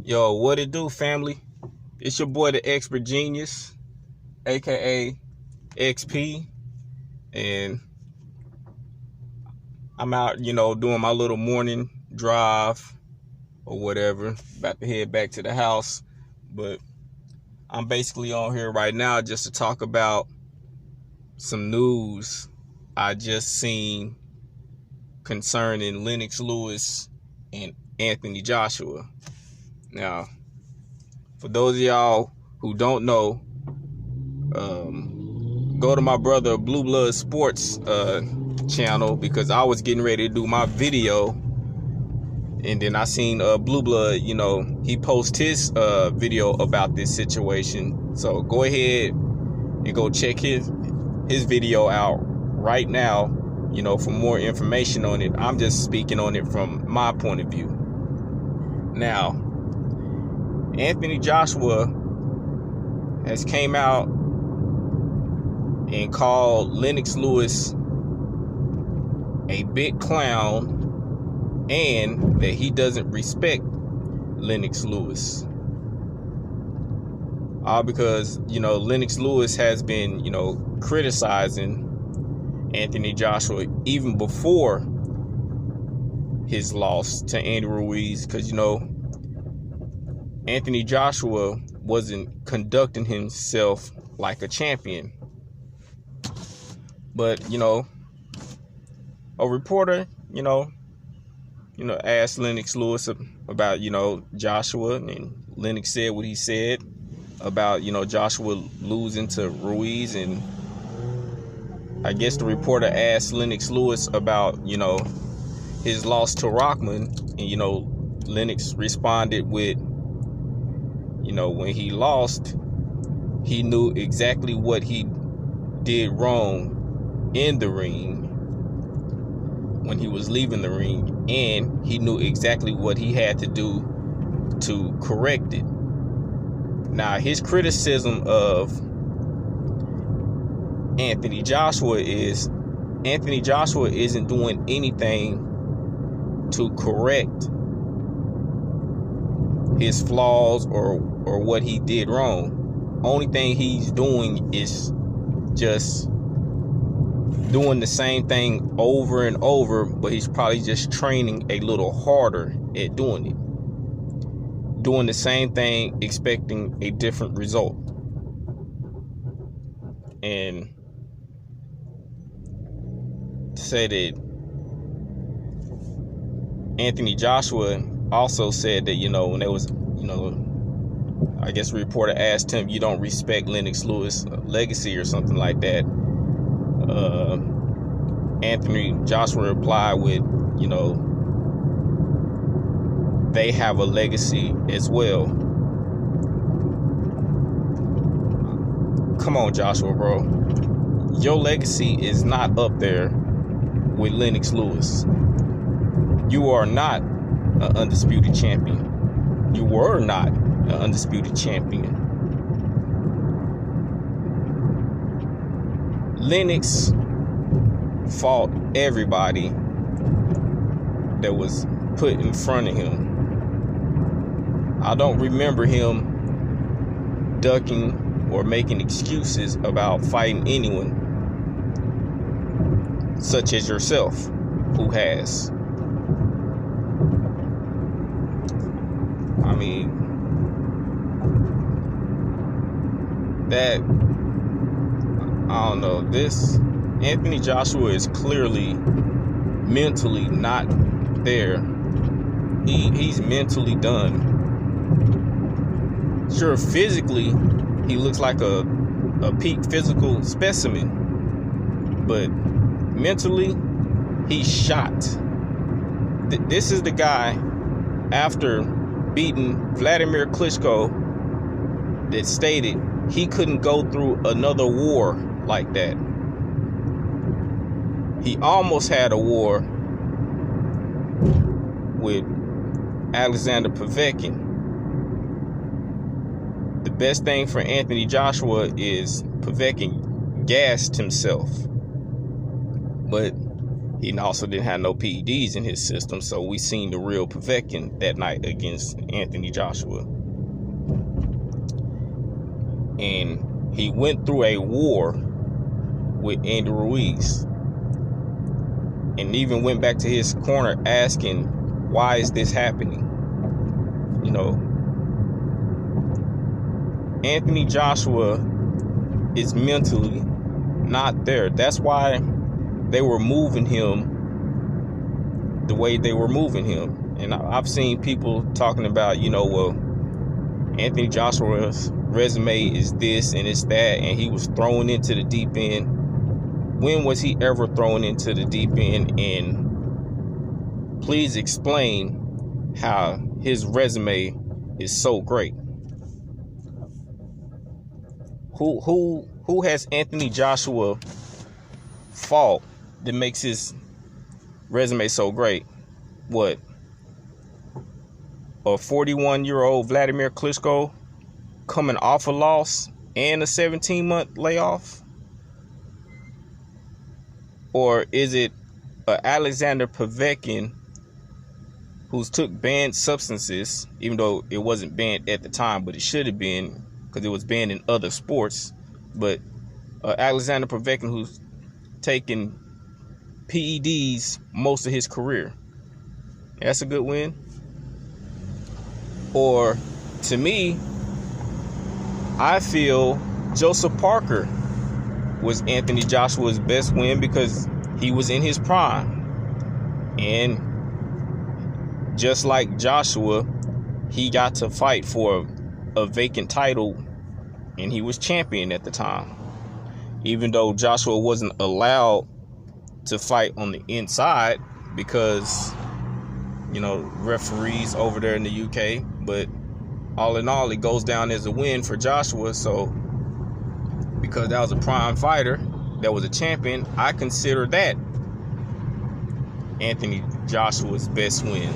Yo, what it do, family? It's your boy, the Expert Genius, aka XP, and I'm out, doing my little morning drive or whatever. About to head back to the house, but I'm basically on here right now just to talk about some news I just seen concerning Lennox Lewis and Anthony Joshua. Now, for those of y'all who don't know, go to my brother Blue Blood Sports channel, because I was getting ready to do my video, and then I seen Blue Blood, he post his video about this situation. So go ahead and go check his video out right now, for more information on it. I'm just speaking on it from my point of view. Now, Anthony Joshua has came out and called Lennox Lewis a big clown, and that he doesn't respect Lennox Lewis. All because, Lennox Lewis has been, criticizing Anthony Joshua even before his loss to Andy Ruiz, because, Anthony Joshua wasn't conducting himself like a champion. But, a reporter, asked Lennox Lewis about, Joshua, and Lennox said what he said about, Joshua losing to Ruiz. And I guess the reporter asked Lennox Lewis about, his loss to Rockman, and, Lennox responded with, when he lost, he knew exactly what he did wrong in the ring when he was leaving the ring, and he knew exactly what he had to do to correct it. Now, his criticism of Anthony Joshua is Anthony Joshua isn't doing anything to correct his flaws or what he did wrong. Only thing he's doing is just doing the same thing over and over, but he's probably just training a little harder at doing it. Doing the same thing, expecting a different result. And to say that Anthony Joshua also said that, when there was, I guess the reporter asked him, you don't respect Lennox Lewis' legacy or something like that. Anthony Joshua replied with, they have a legacy as well. Come on, Joshua, bro. Your legacy is not up there with Lennox Lewis. You are not an undisputed champion. You were not an undisputed champion. Lennox fought everybody that was put in front of him. I don't remember him ducking or making excuses about fighting anyone, such as yourself, who has. I mean, that, I don't know, this Anthony Joshua is clearly mentally not there. He's mentally done. Sure, physically he looks like a peak physical specimen, but mentally he's shot. This is the guy, after beating Vladimir Klitschko, that stated he couldn't go through another war like that. He almost had a war with Alexander Povetkin. The best thing for Anthony Joshua is Povetkin gassed himself, but He also didn't have no PEDs in his system, so we seen the real Povetkin that night against Anthony Joshua. And he went through a war with Andy Ruiz, and even went back to his corner asking, why is this happening? You know, Anthony Joshua is mentally not there. That's why they were moving him the way they were moving him. And I've seen people talking about, you know, well, Anthony Joshua's resume is this and it's that, and he was thrown into the deep end. When was he ever thrown into the deep end? And please explain how his resume is so great. Who has Anthony Joshua fought that makes his resume so great? What? A 41-year-old Vladimir Klitschko coming off a loss and a 17-month layoff? Or is it Alexander Povetkin who's took banned substances, even though it wasn't banned at the time, but it should have been because it was banned in other sports? But Alexander Povetkin who's taken PEDs most of his career. That's a good win. Or, to me, I feel Joseph Parker was Anthony Joshua's best win because he was in his prime. And just like Joshua, he got to fight for a vacant title, and he was champion at the time. Even though Joshua wasn't allowed to fight on the inside because, you know, referees over there in the UK. But all in all, it goes down as a win for Joshua. So because that was a prime fighter, that was a champion, I consider that Anthony Joshua's best win.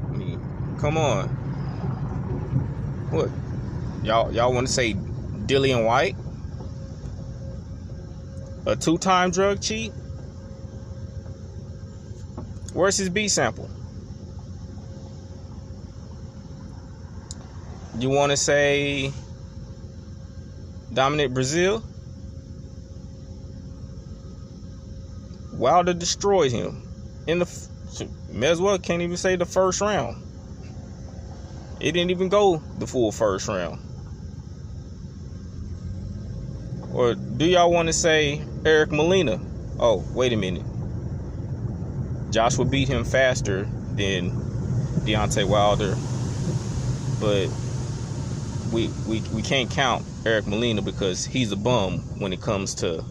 I mean, come on. What? Y'all want to say Dillian White? A 2-time drug cheat? Where's his B sample? You want to say Dominic Brazil? Wilder destroyed him in the may as well can't even say the first round. It didn't even go the full first round. Or do y'all want to say Eric Molina? Oh, wait a minute. Joshua beat him faster than Deontay Wilder, but we can't count Eric Molina because he's a bum when it comes to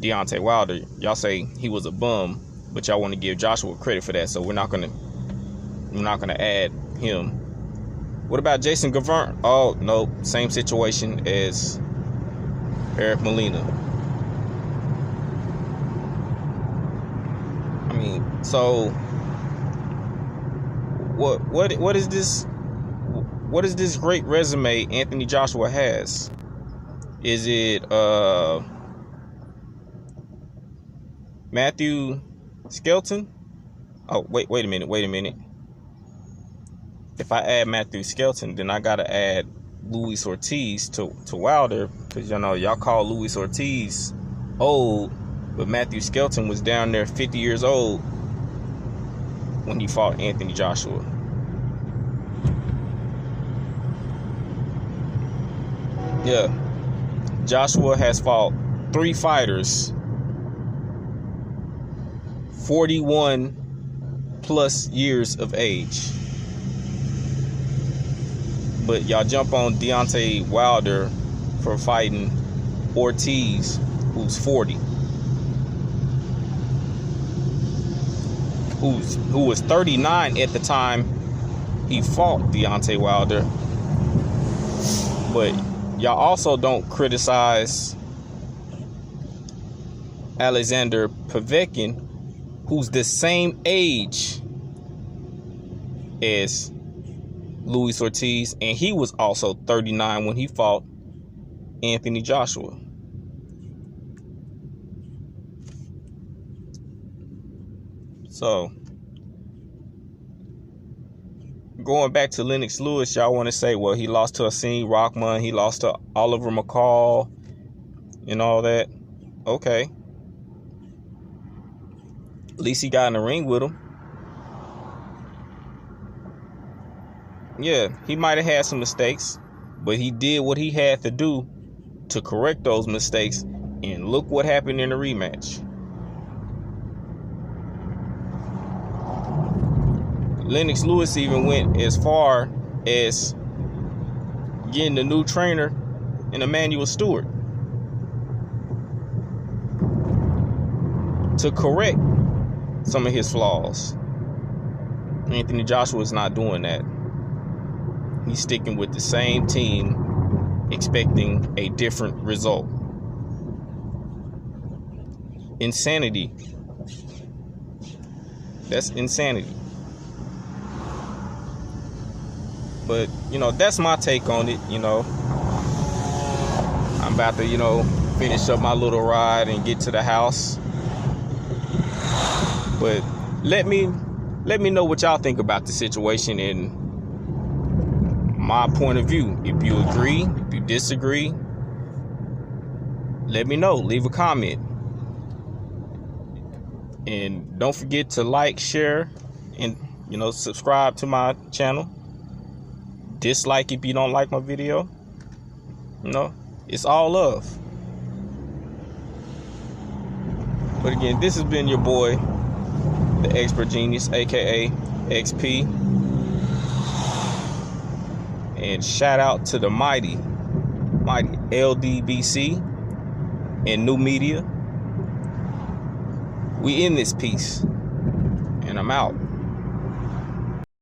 Deontay Wilder. Y'all say he was a bum, but y'all want to give Joshua credit for that, so we're not gonna add him. What about Jason Gavern? Oh no, same situation as Eric Molina. I mean, so what is this? What is this great resume Anthony Joshua has? Is it Matthew Skelton? Oh, wait a minute. If I add Matthew Skelton, then I gotta add Luis Ortiz to Wilder, because you know y'all call Luis Ortiz old, but Matthew Skelton was down there 50 years old when he fought Anthony Joshua. Yeah, Joshua has fought 3 fighters 41 plus years of age. But y'all jump on Deontay Wilder for fighting Ortiz, who's 40. Who was 39 at the time he fought Deontay Wilder. But y'all also don't criticize Alexander Povetkin, who's the same age as Luis Ortiz, and he was also 39 when he fought Anthony Joshua. So going back to Lennox Lewis, y'all want to say, well, he lost to Asim Rahman, he lost to Oliver McCall and all that. Okay. At least he got in the ring with him. Yeah, he might have had some mistakes, but he did what he had to do to correct those mistakes. And look what happened in the rematch. Lennox Lewis even went as far as getting a new trainer in Emmanuel Stewart to correct some of his flaws. Anthony Joshua is not doing that. He's sticking with the same team, expecting a different result. Insanity. That's insanity. But, that's my take on it, I'm about to, finish up my little ride and get to the house. But let me know what y'all think about the situation and my point of view. If you agree, if you disagree, let me know. Leave a comment. And don't forget to like, share, and, subscribe to my channel. Dislike if you don't like my video. It's all love. But again, this has been your boy, the Expert Genius, aka XP. And shout out to the mighty LDBC and New Media. We in this piece. And I'm out.